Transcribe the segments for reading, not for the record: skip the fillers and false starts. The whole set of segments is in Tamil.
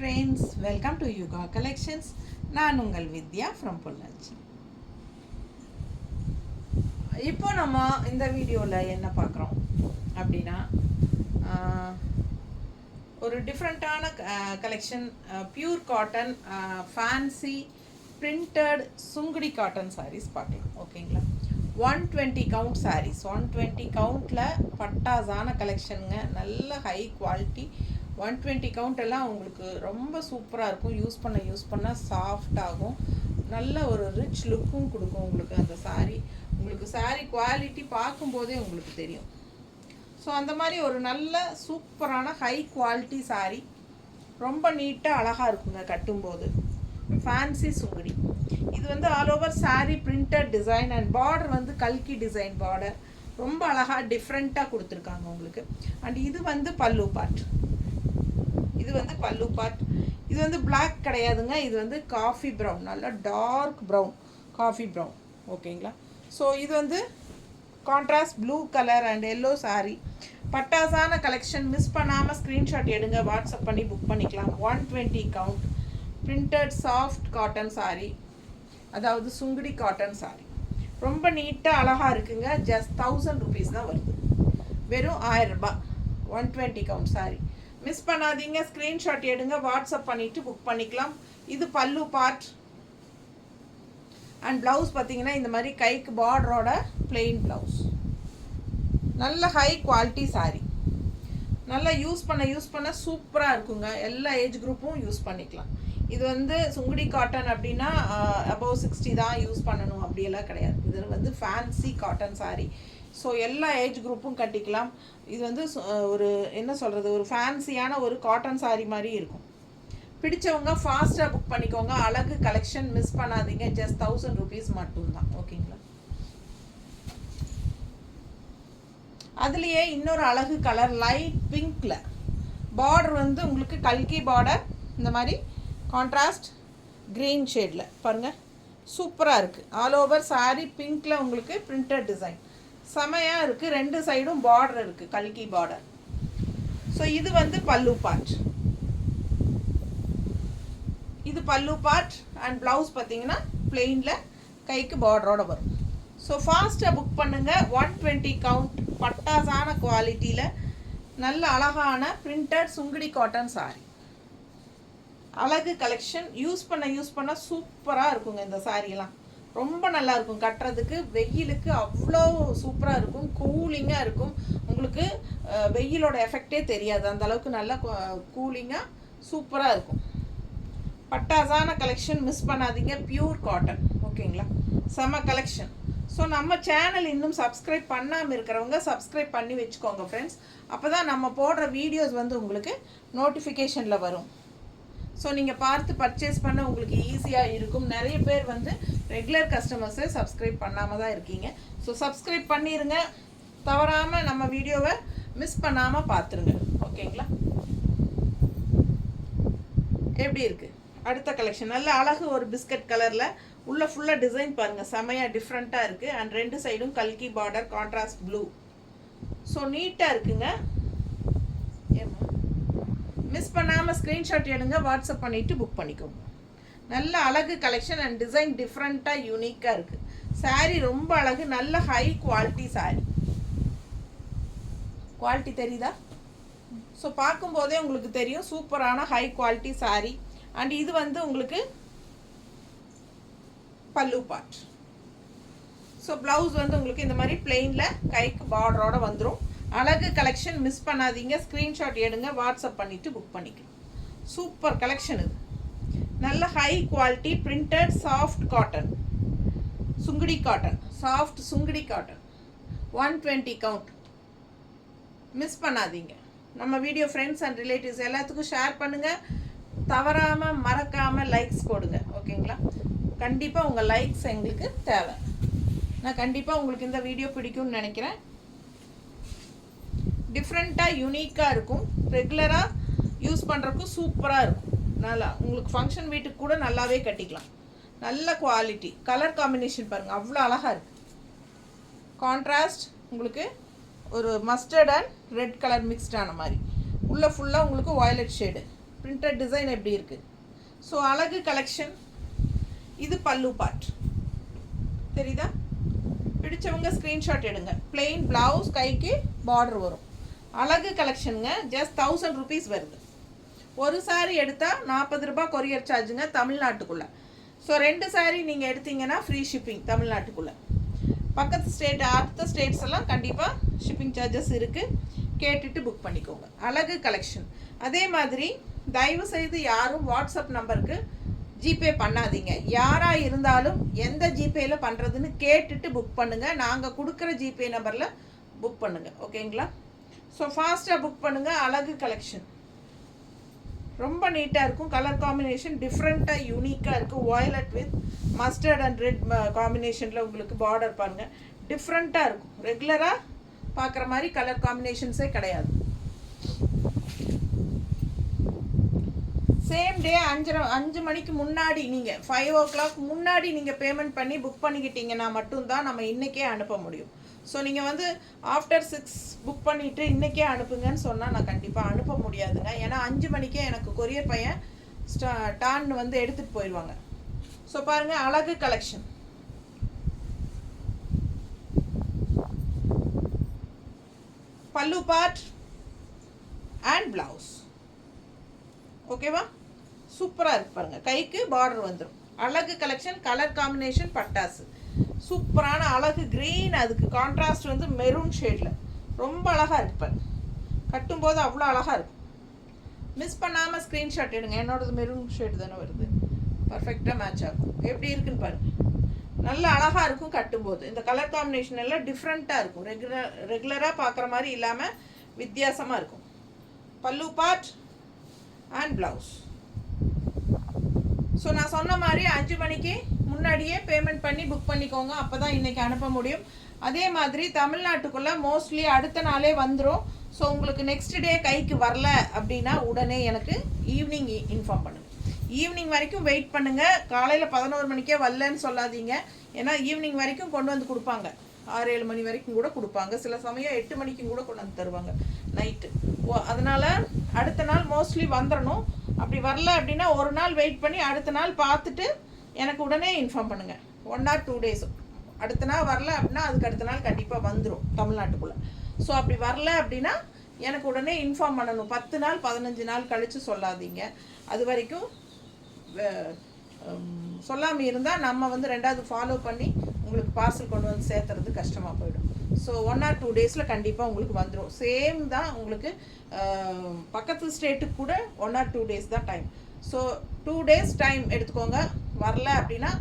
friends, welcome to Yuga Collections. நான் உங்கள் வித்யா from பொள்ளாச்சி. இப்போ நம்ம இந்த வீடியோவில் என்ன பார்க்குறோம் அப்படின்னா ஒரு டிஃப்ரெண்ட்டான collection pure cotton fancy printed sungudi cotton sarees பார்க்கலாம். ஓகேங்களா, 120 கவுண்ட் சாரீஸ், 120 கவுண்டில் பட்டாஸான கலெக்ஷனுங்க. நல்ல ஹை குவாலிட்டி. 120 கவுண்ட் எல்லாம் உங்களுக்கு ரொம்ப சூப்பராக இருக்கும். யூஸ் பண்ண சாஃப்ட் ஆகும். நல்ல ஒரு ரிச் லுக்கும் கொடுக்கும் உங்களுக்கு அந்த சாரீ. உங்களுக்கு சாரீ குவாலிட்டி பார்க்கும்போதே உங்களுக்கு தெரியும். ஸோ அந்த மாதிரி ஒரு நல்ல சூப்பரான ஹை குவாலிட்டி சாரீ, ரொம்ப நீட்டாக அழகாக இருக்குங்க கட்டும்போது. ஃபேன்சி சுங்குடி. இது வந்து all over sari printed design and border வந்து கல்கி டிசைன் பார்டர், ரொம்ப அழகாக டிஃப்ரெண்ட்டாக கொடுத்துருக்காங்க உங்களுக்கு. அண்ட் இது வந்து பல்லு பார்ட். இது வந்து பல்லு பார்ட். இது வந்து பிளாக் கிடையாதுங்க, இது வந்து காஃபி ப்ரௌன், நல்லா டார்க் ப்ரௌன், காஃபி ப்ரௌன். ஓகேங்களா, ஸோ இது வந்து contrast blue colour and yellow saree. பட்டாசான கலெக்ஷன். மிஸ் பண்ணாமல் ஸ்க்ரீன்ஷாட் எடுங்க, வாட்ஸ்அப் பண்ணி புக் பண்ணிக்கலாம். 120 count printed soft cotton saree, அதாவது சுங்குடி காட்டன் சாரீ. ரொம்ப நீட்டாக அழகாக இருக்குங்க. ஜஸ்ட் 1000 ருபீஸ் தான் வருது, வெறும் 1000 ரூபாய். 120 கவுண்ட் சாரீ. மிஸ் பண்ணாதீங்க, ஸ்க்ரீன்ஷாட் எடுங்க, வாட்ஸ்அப் பண்ணிவிட்டு புக் பண்ணிக்கலாம். இது பல்லு பார்ட் அண்ட் ப்ளவுஸ் பார்த்தீங்கன்னா இந்த மாதிரி கைக்கு பார்டரோட பிளெயின் ப்ளவுஸ். நல்ல ஹை குவாலிட்டி சாரீ. நல்லா யூஸ் பண்ண சூப்பராக இருக்குங்க. எல்லா ஏஜ் குரூப்பும் யூஸ் பண்ணிக்கலாம். இது வந்து சுங்குடி காட்டன் அப்படின்னா அபவ் 60 தான் யூஸ் பண்ணணும் அப்படியெல்லாம் கிடையாது. இது வந்து ஃபேன்சி காட்டன் சாரீ. ஸோ எல்லா ஏஜ் குரூப்பும் கட்டிக்கலாம். இது வந்து ஒரு என்ன சொல்கிறது, ஒரு ஃபேன்சியான ஒரு காட்டன் சாரீ மாதிரி இருக்கும். பிடிச்சவங்க ஃபாஸ்ட்டாக புக் பண்ணிக்கோங்க. அழகு கலெக்ஷன், மிஸ் பண்ணாதீங்க. ஜஸ்ட் 1000 ருபீஸ் மட்டும்தான். ஓகேங்களா, அதுலேயே இன்னொரு அழகு கலர் லைட் பிங்க்கில் பார்டர் வந்து உங்களுக்கு கல்கி பார்டர், இந்த மாதிரி கான்ட்ராஸ்ட் க்ரீன் ஷேடில் பாருங்கள், சூப்பராக இருக்குது. ஆல் ஓவர் சாரீ பிங்க்கில் உங்களுக்கு பிரிண்டட் டிசைன் செமையாக இருக்குது. ரெண்டு சைடும் பார்டர் இருக்குது, கல்கி பார்டர். ஸோ இது வந்து பல்லு பார்ட். இது பல்லு பார்ட் அண்ட் ப்ளவுஸ் பார்த்தீங்கன்னா பிளெயினில் கைக்கு பார்டரோட வரும். ஸோ ஃபாஸ்ட்டாக புக் பண்ணுங்கள். 120 கவுண்ட் பட்டாசான குவாலிட்டியில் நல்ல அழகான பிரிண்டட் சுங்குடி காட்டன் சாரீ. அழகு கலெக்ஷன். யூஸ் பண்ண சூப்பராக இருக்குங்க இந்த சாரியெல்லாம். ரொம்ப நல்லா இருக்கும் கட்டுறதுக்கு. வெயிலுக்கு அவ்வளோ சூப்பராக இருக்கும், கூலிங்காக இருக்கும். உங்களுக்கு வெயிலோட எஃபெக்டே தெரியாது, அந்த அளவுக்கு நல்லா கூலிங்காக சூப்பராக இருக்கும். பட்டாசான கலெக்ஷன், மிஸ் பண்ணாதீங்க. Pure cotton. ஓகேங்களா, செம்ம கலெக்ஷன். ஸோ நம்ம சேனல் இன்னும் சப்ஸ்கிரைப் பண்ணாமல் இருக்கிறவங்க சப்ஸ்கிரைப் பண்ணி வச்சுக்கோங்க ஃப்ரெண்ட்ஸ். அப்போ தான் நம்ம போடுற வீடியோஸ் வந்து உங்களுக்கு நோட்டிஃபிகேஷனில் வரும். ஸோ நீங்கள் பார்த்து பர்ச்சேஸ் பண்ண உங்களுக்கு ஈஸியாக இருக்கும். நிறைய பேர் வந்து ரெகுலர் கஸ்டமர்ஸை சப்ஸ்கிரைப் பண்ணாமல் தான் இருக்கீங்க. ஸோ சப்ஸ்கிரைப் பண்ணிடுங்க, தவறாமல் நம்ம வீடியோவை மிஸ் பண்ணாமல் பார்த்துருங்க. ஓகேங்களா, எப்படி இருக்குது அடுத்த கலெக்ஷன். நல்ல அழகு ஒரு பிஸ்கட் கலரில் உள்ள ஃபுல்லாக டிசைன் பாருங்கள், செமையாக டிஃப்ரெண்ட்டாக இருக்குது. அண்ட் ரெண்டு சைடும் கல்கி பார்டர், கான்ட்ராஸ்ட் ப்ளூ. ஸோ நீட்டாக இருக்குங்க. மிஸ் பண்ணாமல் ஸ்க்ரீன்ஷாட் எடுங்க, வாட்ஸ்அப் பண்ணிவிட்டு புக் பண்ணிக்கோங்க. நல்ல அழகு கலெக்ஷன் அண்ட் டிசைன் டிஃப்ரெண்ட்டாக யூனிக்காக இருக்குது. சாரீ ரொம்ப அழகு, நல்ல ஹை குவாலிட்டி சாரீ. குவாலிட்டி தெரியுதா? ஸோ பார்க்கும்போதே உங்களுக்கு தெரியும், சூப்பரான ஹை குவாலிட்டி சாரீ. அண்ட் இது வந்து உங்களுக்கு பல்லு பார்ட். ஸோ ப்ளவுஸ் வந்து உங்களுக்கு இந்த மாதிரி பிளெயினில் கைக்கு பார்டரோட வந்துடும். அழகு கலெக்ஷன், மிஸ் பண்ணாதீங்க. ஸ்க்ரீன்ஷாட் எடுங்க, வாட்ஸ்அப் பண்ணிவிட்டு புக் பண்ணிக்கலாம். சூப்பர் கலெக்ஷன் இது. நல்ல high quality printed soft cotton, Sungudi cotton, soft Sungudi cotton. 120 count. Miss பண்ணாதீங்க. நம்ம வீடியோ ஃப்ரெண்ட்ஸ் அண்ட் ரிலேட்டிவ்ஸ் எல்லாத்துக்கும் ஷேர் பண்ணுங்கள். தவறாமல் மறக்காமல் லைக்ஸ் போடுங்க. ஓகேங்களா, கண்டிப்பாக உங்கள் லைக்ஸ் எங்களுக்கு தேவை. நான் கண்டிப்பாக உங்களுக்கு இந்த வீடியோ பிடிக்கும்னு நினைக்கிறேன். டிஃப்ரெண்ட்டாக யூனிக்காக இருக்கும். ரெகுலராக யூஸ் பண்ணுறதுக்கும் சூப்பராக இருக்கும். நல்லா உங்களுக்கு ஃபங்க்ஷன் வீட்டுக்கு கூட நல்லாவே கட்டிக்கலாம். நல்ல குவாலிட்டி. கலர் காம்பினேஷன் பாருங்கள், அவ்வளோ அழகாக இருக்குது. கான்ட்ராஸ்ட் உங்களுக்கு ஒரு மஸ்டர்ட் அண்ட் ரெட் கலர் மிக்ஸ்டான மாதிரி. உள்ளே ஃபுல்லாக உங்களுக்கு வயலட் ஷேடு. பிரிண்டட் டிசைன் எப்படி இருக்குது. ஸோ அழகு கலெக்ஷன். இது பல்லு பார்ட் தெரியுதா? பிடிச்சவங்க ஸ்க்ரீன்ஷாட் எடுங்க. பிளெயின் ப்ளவுஸ், கைக்கு பார்டர் வரும். அழகு கலெக்ஷனுங்க. ஜஸ்ட் 1000 rupees வருது. ஒரு சாரீ எடுத்தால் 40 ரூபா கொரியர் சார்ஜுங்க தமிழ்நாட்டுக்குள்ளே. ஸோ 2 சாரீ நீங்கள் எடுத்தீங்கன்னா ஃப்ரீ ஷிப்பிங் தமிழ்நாட்டுக்குள்ளே. பக்கத்து ஸ்டேட் அடுத்த ஸ்டேட்ஸ் எல்லாம் கண்டிப்பாக ஷிப்பிங் சார்ஜஸ் இருக்குது. கேட்டுட்டு புக் பண்ணிக்கோங்க. அழகு கலெக்ஷன். அதே மாதிரி தயவு செய்து யாரும் வாட்ஸ்அப் நம்பருக்கு ஜிபே பண்ணாதீங்க. யாராக இருந்தாலும் எந்த ஜிபேயில் பண்ணுறதுன்னு கேட்டுட்டு புக் பண்ணுங்கள். நாங்கள் கொடுக்குற ஜிபே நம்பரில் புக் பண்ணுங்கள். ஓகேங்களா? ஸோ ஃபாஸ்ட்டாக புக் பண்ணுங்கள். அழகு கலெக்ஷன் ரொம்ப நீட்டாக இருக்கும். கலர் காம்பினேஷன் டிஃப்ரெண்ட்டாக யூனிக்காக இருக்குது. Violet with mustard and red காம்பினேஷனில் உங்களுக்கு பார்டர் பாருங்கள். டிஃப்ரெண்ட்டாக இருக்கும். ரெகுலராக பார்க்குற மாதிரி கலர் காம்பினேஷன்ஸே கிடையாது. சேம் டே 5 மணிக்கு முன்னாடி நீங்கள் 5 o'clock முன்னாடி நீங்கள் பேமெண்ட் பண்ணி புக் பண்ணிக்கிட்டீங்கன்னா மட்டும்தான் நம்ம இன்றைக்கே அனுப்ப முடியும். ஸோ நீங்கள் வந்து ஆஃப்டர் 6 புக் பண்ணிவிட்டு இன்றைக்கே அனுப்புங்கன்னு சொன்னால் நான் கண்டிப்பாக அனுப்ப முடியாதுங்க. ஏன்னா 5 மணிக்கே எனக்கு கொரியர் பையன் டான் வந்து எடுத்துகிட்டு போயிடுவாங்க. ஸோ பாருங்கள் அழகு கலெக்ஷன். பல்லு பார்ட் அண்ட் ப்ளவுஸ். ஓகேவா? சூப்பராக இருக்கு பாருங்கள். கைக்கு பார்டர் வந்துடும். அழகு கலெக்ஷன். கலர் காம்பினேஷன் பட்டாசு. சூப்பரான அழகு க்ரீன், அதுக்கு கான்ட்ராஸ்ட் வந்து மெரூன் ஷேடில் ரொம்ப அழகாக இருக்கு பாருங்க. கட்டும்போது அவ்வளோ அழகாக இருக்கும். மிஸ் பண்ணாமல் ஸ்க்ரீன்ஷாட் எடுங்க. என்னோடது மெரூன் ஷேடு தானே வருது. பர்ஃபெக்டாக மேட்ச் ஆகும். எப்படி இருக்குன்னு பாருங்கள். நல்ல அழகாக இருக்கும் கட்டும்போது. இந்த கலர் காம்பினேஷன் எல்லாம் டிஃப்ரெண்ட்டாக இருக்கும். ரெகுலராக பார்க்குற மாதிரி இல்லாமல் வித்தியாசமாக இருக்கும். பல்லு பார்ட் அண்ட் ப்ளவுஸ். ஸோ நான் சொன்ன மாதிரி 5 மணிக்கு முன்னாடியே பேமெண்ட் பண்ணி புக் பண்ணிக்கோங்க. அப்போ தான் இன்றைக்கி அனுப்ப முடியும். அதே மாதிரி தமிழ்நாட்டுக்குள்ளே மோஸ்ட்லி அடுத்த நாளே வந்துடும். ஸோ உங்களுக்கு நெக்ஸ்ட் டே கைக்கு வரல அப்படின்னா உடனே எனக்கு ஈவினிங் இன்ஃபார்ம் பண்ணுங்கள். ஈவினிங் வரைக்கும் வெயிட் பண்ணுங்கள். காலையில் 11 மணிக்கே வரலன்னு சொல்லாதீங்க. ஏன்னா ஈவினிங் வரைக்கும் கொண்டு வந்து கொடுப்பாங்க. 6-7 மணி வரைக்கும் கூட கொடுப்பாங்க. சில சமயம் 8 மணிக்கும் கூட கொண்டு வந்து தருவாங்க நைட்டு. அதனால் அடுத்த நாள் மோஸ்ட்லி வந்துடணும். அப்படி வரல அப்படின்னா ஒரு நாள் வெயிட் பண்ணி அடுத்த நாள் பார்த்துட்டு எனக்கு உடனே இன்ஃபார்ம் பண்ணுங்கள். 1 or 2 days. அடுத்த நாள் வரல அப்படின்னா அதுக்கு அடுத்த நாள் கண்டிப்பாக வந்துடும் தமிழ்நாட்டுக்குள்ளே. ஸோ அப்படி வரல அப்படின்னா எனக்கு உடனே இன்ஃபார்ம் பண்ணணும். 10 நாள் 15 நாள் கழித்து சொல்லாதீங்க. அது வரைக்கும் சொல்லாமல் இருந்தால் நம்ம வந்து 2வது ஃபாலோ பண்ணி உங்களுக்கு பார்சல் கொண்டு வந்து சேர்த்துறது கஷ்டமாக போயிடும். ஸோ 1 or 2 days கண்டிப்பாக உங்களுக்கு வந்துடும். சேம் தான் உங்களுக்கு பக்கத்து ஸ்டேட்டுக்கு கூட 1 or 2 days தான் டைம். ஸோ 2 days டைம் எடுத்துக்கோங்க. வரல அப்படின்னா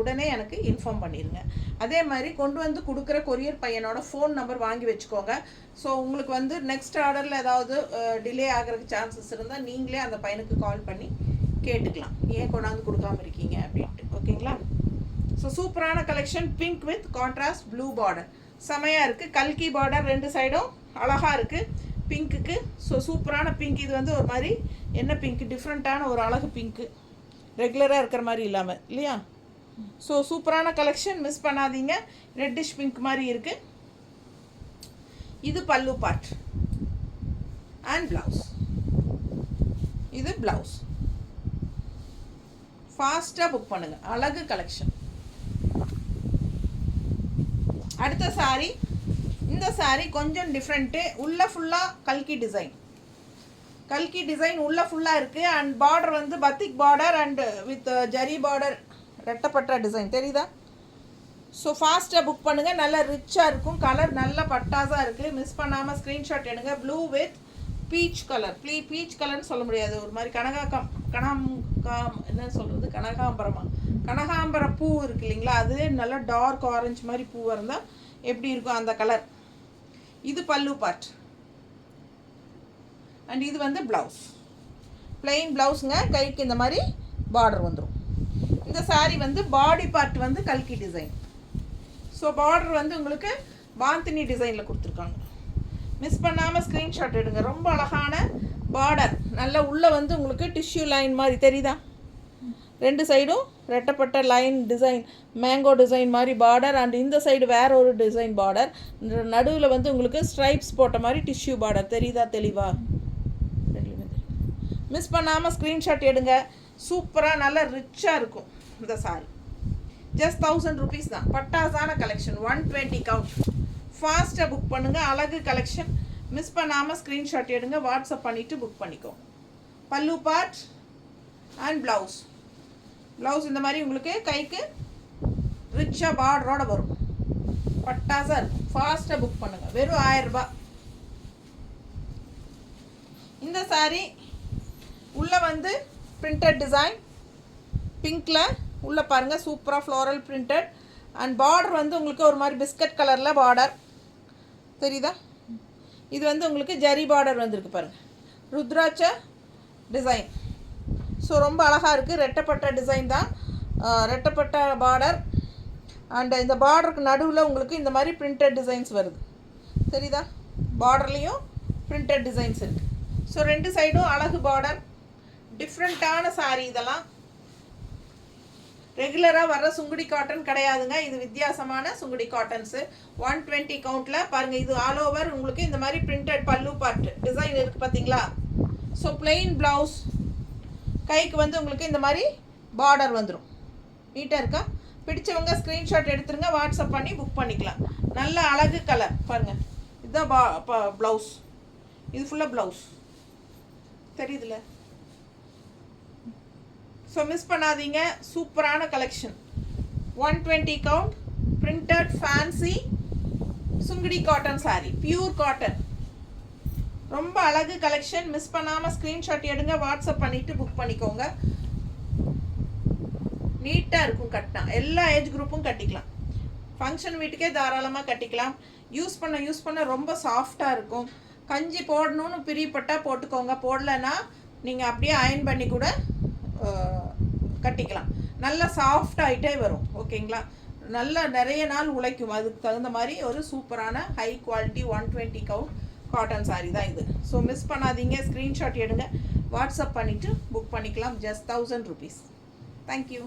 உடனே எனக்கு இன்ஃபார்ம் பண்ணிடுங்க. அதே மாதிரி கொண்டு வந்து கொடுக்குற கொரியர் பையனோட ஃபோன் நம்பர் வாங்கி வச்சுக்கோங்க. ஸோ உங்களுக்கு வந்து நெக்ஸ்ட் ஆர்டரில் ஏதாவது டிலே ஆகிறதுக்கு சான்சஸ் இருந்தால் நீங்களே அந்த பையனுக்கு கால் பண்ணி கேட்டுக்கலாம், ஏன் கொண்டாந்து கொடுக்காம இருக்கீங்க அப்படின்ட்டு. ஓகேங்களா? ஸோ சூப்பரான collection. Pink with contrast blue border செமையாக இருக்குது. கல்கி பார்டர் 2 சைடும் அழகாக இருக்குது பிங்க்குக்கு. ஸோ சூப்பரான பிங்க். இது வந்து ஒரு மாதிரி என்ன பிங்க், டிஃப்ரெண்ட்டான ஒரு அழகு பிங்க்கு, ரெகுலராக இருக்கிற மாதிரி இல்லாமல் இல்லையா? ஸோ சூப்பரான கலெக்ஷன், மிஸ் பண்ணாதீங்க. ரெட்டிஷ் பிங்க் மாதிரி இருக்குது. இது பல்லு பார்ட் அண்ட் ப்ளவுஸ். இது ப்ளவுஸ். ஃபாஸ்ட்டாக புக் பண்ணுங்கள். அழகு கலெக்ஷன். அடுத்த சாரீ. இந்த சாரீ கொஞ்சம் டிஃப்ரெண்ட்டு. உள்ள ஃபுல்லாக கல்கி டிசைன். கல்கி டிசைன் உள்ள ஃபுல்லாக இருக்குது. அண்ட் பார்டர் வந்து batik border and with zari border, ரெட்டப்பட்ட டிசைன் தெரியுதா? ஸோ ஃபாஸ்ட்டாக புக் பண்ணுங்கள். நல்லா ரிச்சாக இருக்கும். கலர் நல்ல பட்டாஸாக இருக்குது. மிஸ் பண்ணாமல் ஸ்க்ரீன்ஷாட் எடுங்க. Blue with peach colour. Peach கலர்னு சொல்ல முடியாது, ஒரு மாதிரி என்ன சொல்கிறது, கனகாம்பர பூ இருக்கு இல்லைங்களா, அது நல்லா டார்க் ஆரஞ்சு மாதிரி பூவாக இருந்தால் எப்படி இருக்கும் அந்த கலர். இது பல்லு பார்ட் அண்ட் இது வந்து ப்ளவுஸ். பிளெயின் ப்ளவுஸுங்க. கைக்கு இந்த மாதிரி பார்டர் வந்துடும். இந்த சாரீ வந்து பாடி பார்ட் வந்து கல்கி டிசைன். ஸோ பார்டர் வந்து உங்களுக்கு பாந்தினி டிசைனில் கொடுத்துருக்காங்க. மிஸ் பண்ணாமல் ஸ்க்ரீன்ஷாட் எடுங்க. ரொம்ப அழகான பார்டர். நல்லா உள்ளே வந்து உங்களுக்கு டிஷ்யூ லைன் மாதிரி தெரியுதா? 2 சைடும் ரெட்டப்பட்ட லைன் டிசைன், மேங்கோ டிசைன் மாதிரி பார்டர். அண்ட் இந்த சைடு வேற ஒரு டிசைன் பார்டர். நடுவில் வந்து உங்களுக்கு ஸ்ட்ரைப்ஸ் போட்ட மாதிரி டிஷ்யூ பார்டர் தெரியுதா? தெளிவா மிஸ் பண்ணாமல் ஸ்க்ரீன்ஷாட் எடுங்க. சூப்பராக நல்லா ரிச்சாக இருக்கும் இந்த சாரி. ஜஸ்ட் 1000 rupees தான். பட்டாசான கலெக்ஷன். 120 கவுண்ட். ஃபாஸ்ட்டாக புக் பண்ணுங்கள். அழகு கலெக்ஷன். மிஸ் பண்ணாமல் ஸ்க்ரீன்ஷாட் எடுங்க. வாட்ஸ்அப் பண்ணிவிட்டு புக் பண்ணிக்கோங்க. பல்லு பார்ட் அண்ட் ப்ளவுஸ். ப்ளவுஸ் இந்த மாதிரி உங்களுக்கு கைக்கு ரிச்சாக பார்டரோட வரும். பட்டாசாக இருக்கும். ஃபாஸ்ட்டாக புக் பண்ணுங்கள். வெறும் 1000 ரூபாய். இந்த சாரீ உள்ளே வந்து பிரிண்டட் டிசைன் பிங்க்கில் உள்ளே பாருங்கள். சூப்பராக ஃப்ளோரல் பிரிண்டட் அண்ட் பார்டர் வந்து உங்களுக்கு ஒரு மாதிரி பிஸ்கட் கலரில் பார்டர் தெரியுதா? இது வந்து உங்களுக்கு ஜரி பார்டர் வந்திருக்கு பாருங்கள். ருத்ராட்ச டிசைன். ஸோ ரொம்ப அழகாக இருக்குது. ரெட்டப்பட்ட டிசைன் தான். ரெட்டப்பட்ட பார்டர் அண்ட் இந்த பார்டருக்கு நடுவில் உங்களுக்கு இந்த மாதிரி பிரிண்டட் டிசைன்ஸ் வருது தெரியுதா? பார்டர்லேயும் பிரிண்டட் டிசைன்ஸ் இருக்குது. ஸோ 2 சைடும் அழகு பார்டர். டிஃப்ரெண்ட்டான சாரீ. இதெல்லாம் ரெகுலராக வர்ற சுங்குடி காட்டன் கிடையாதுங்க. இது வித்தியாசமான சுங்குடி காட்டன்ஸு. 120 கவுண்டில் பாருங்கள். இது ஆல் ஓவர் உங்களுக்கு இந்த மாதிரி பிரிண்டட் பல்லு பார்ட் டிசைன் இருக்குது பார்த்தீங்களா? So plain blouse. கைக்கு வந்து உங்களுக்கு இந்த மாதிரி பார்டர் வந்துடும். நீட்டாக இருக்கா? பிடிச்சவங்க ஸ்க்ரீன்ஷாட் எடுத்துருங்க. வாட்ஸ்அப் பண்ணி புக் பண்ணிக்கலாம். நல்ல அழகு கலர் பாருங்கள். இதுதான் ப்ளவுஸ். இது ஃபுல்லாக ப்ளவுஸ் தெரியுதுல்ல? ஸோ மிஸ் பண்ணாதீங்க. சூப்பரான collection. 120 count printed fancy Sungudi cotton sari. Pure cotton. ரொம்ப அழகு கலெக்ஷன். மிஸ் பண்ணாமல் ஸ்க்ரீன்ஷாட் எடுங்க. வாட்ஸ்அப் பண்ணிவிட்டு புக் பண்ணிக்கோங்க. நீட்டாக இருக்கும். கட்டினா எல்லா ஏஜ் குரூப்பும் கட்டிக்கலாம். ஃபங்க்ஷன் வீட்டுக்கே தாராளமாக கட்டிக்கலாம். யூஸ் பண்ண ரொம்ப சாஃப்டாக இருக்கும். கஞ்சி போடணும்னு பிரியப்பட்டால் போட்டுக்கோங்க. போடலைன்னா நீங்கள் அப்படியே அயன் பண்ணி கூட கட்டிக்கலாம். நல்லா சாஃப்ட் ஆகிட்டே வரும். ஓகேங்களா? நல்லா நிறைய நாள் உழைக்கும். அதுக்கு தகுந்த மாதிரி ஒரு சூப்பரான high quality 120 count cotton sari தான் இது. ஸோ மிஸ் பண்ணாதீங்க. ஸ்க்ரீன்ஷாட் எடுங்க. வாட்ஸ்அப் பண்ணிவிட்டு புக் பண்ணிக்கலாம். Just 1000 rupees. தேங்க்யூ.